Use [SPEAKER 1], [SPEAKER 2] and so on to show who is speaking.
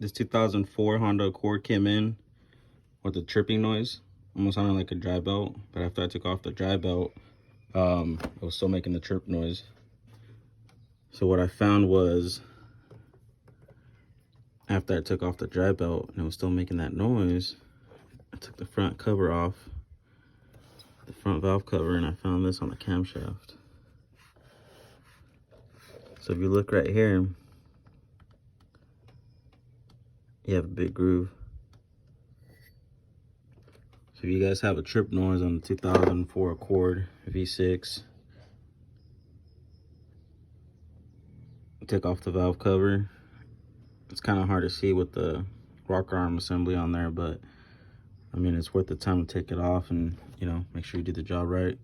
[SPEAKER 1] This 2004 Honda Accord came in with a chirping noise, almost sounded like a dry belt, but after I took off the dry belt, it was still making the chirp noise. So what I found was, after I took off the dry belt and it was still making that noise, I took the front cover off, the front valve cover, and I found this on the camshaft. So if you look right here, you have a big groove. So if you guys have a trip noise on the 2004 Accord V6, take off the valve cover. It's kind of hard to see with the rocker arm assembly on there, but I mean, it's worth the time to take it off and, you know, make sure you do the job right.